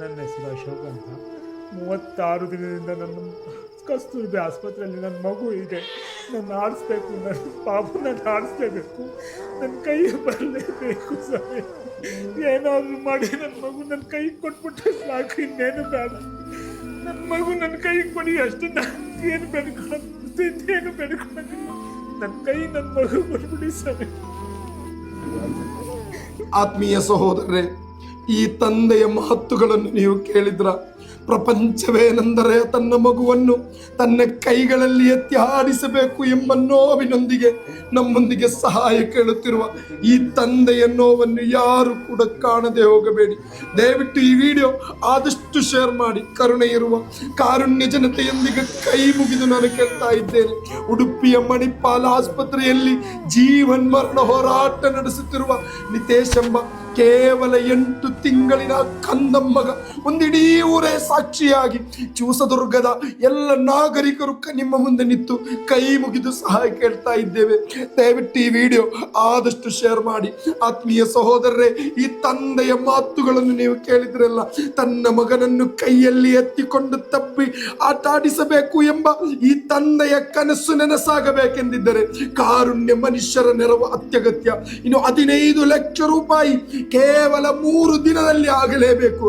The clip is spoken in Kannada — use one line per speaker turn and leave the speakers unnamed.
ನನ್ನ ಹೆಸರು ಅಶೋಕ್ ಅಂತ. 36 ದಿನದಿಂದ ನನ್ನ ಕಸ್ತೂರ್ಬೆ ಆಸ್ಪತ್ರೆಯಲ್ಲಿ ನನ್ನ ಮಗು ಇದೆ. ನನ್ನ ಆಡಿಸ್ಬೇಕು, ನನ್ನ ಪಾಪು ನನ್ನ ಆಡಿಸ್ಲೇಬೇಕು. ನನ್ನ ಕೈ ಬರಲೇಬೇಕು ಸ್ವಾಮಿ. ಏನಾದರೂ ಮಾಡಿ ನನ್ನ ಮಗು ನನ್ನ ಕೈಗೆ ಕೊಟ್ಬಿಟ್ರೆ ಸಾಕು, ಇನ್ನೇನು ಬೇಡ. ನನ್ನ ಮಗು ನನ್ನ ಕೈಗೆ ಕೊಡಿ ಅಷ್ಟು. ನಾನು ಏನು ಬೇಡ್ಕೊಳ್ಳೋದು, ಬೇಡ್ಕೊಳ್ಳೋದಿಲ್ಲ. ನನ್ನ ಕೈ ನನ್ನ ಮಗು ಕೊಟ್ಬಿಡಿ ಸ್ವಾಮಿ.
ಆತ್ಮೀಯ ಸಹೋದರರೇ, ಈ ತಂದೆಯ ಮಾತುಗಳನ್ನು ನೀವು ಕೇಳಿದ್ರ? ಪ್ರಪಂಚವೇನೆಂದರೆ ತನ್ನ ಮಗುವನ್ನು ತನ್ನ ಕೈಗಳಲ್ಲಿ ಎತ್ತಿ ಆಡಿಸಬೇಕು ಎಂಬ ನೋವಿನೊಂದಿಗೆ ನಮ್ಮೊಂದಿಗೆ ಸಹಾಯ ಕೇಳುತ್ತಿರುವ ಈ ತಂದೆಯ ನೋವನ್ನು ಯಾರು ಕೂಡ ಕಾಣದೆ ಹೋಗಬೇಡಿ. ದಯವಿಟ್ಟು ಈ ವಿಡಿಯೋ ಆದಷ್ಟು ಶೇರ್ ಮಾಡಿ. ಕರುಣೆ ಇರುವ ಕಾರುಣ್ಯ ಜನತೆಯೊಂದಿಗೆ ಕೈ ಮುಗಿದು ನಾನು ಕೇಳ್ತಾ ಇದ್ದೇನೆ. ಉಡುಪಿಯ ಮಣಿಪಾಲ ಆಸ್ಪತ್ರೆಯಲ್ಲಿ ಜೀವನ್ ಮರಣ ಹೋರಾಟ ನಡೆಸುತ್ತಿರುವ ನಿತೇಶ್ ಎಂಬ ಕೇವಲ 8 ತಿಂಗಳಿನ ಕಂದಮ್ಮಗ ಒಂದಿಡೀ ಊರೇ ಸಾಕ್ಷಿಯಾಗಿ ಚಿತ್ರದುರ್ಗದ ಎಲ್ಲ ನಾಗರಿಕರು ನಿಮ್ಮ ಮುಂದೆ ನಿಂತು ಕೈ ಮುಗಿದು ಸಹಾಯ ಕೇಳ್ತಾ ಇದ್ದೇವೆ. ದಯವಿಟ್ಟು ಈ ವಿಡಿಯೋ ಆದಷ್ಟು ಶೇರ್ ಮಾಡಿ. ಆತ್ಮೀಯ ಸಹೋದರರೇ, ಈ ತಂದೆಯ ಮಾತುಗಳನ್ನು ನೀವು ಕೇಳಿದ್ರಲ್ಲ. ತನ್ನ ಮಗನನ್ನು ಕೈಯಲ್ಲಿ ಎತ್ತಿಕೊಂಡು ತಪ್ಪಿ ಆಟ ಆಡಿಸಬೇಕು ಎಂಬ ಈ ತಂದೆಯ ಕನಸು ನನಸಾಗಬೇಕೆಂದಿದ್ದರೆ ಕಾರುಣ್ಯ ಮನುಷ್ಯರ ನೆರವು ಅತ್ಯಗತ್ಯ. ಇನ್ನು 15 ಲಕ್ಷ ರೂಪಾಯಿ ಕೇವಲ 3 ದಿನದಲ್ಲಿ ಆಗಲೇಬೇಕು.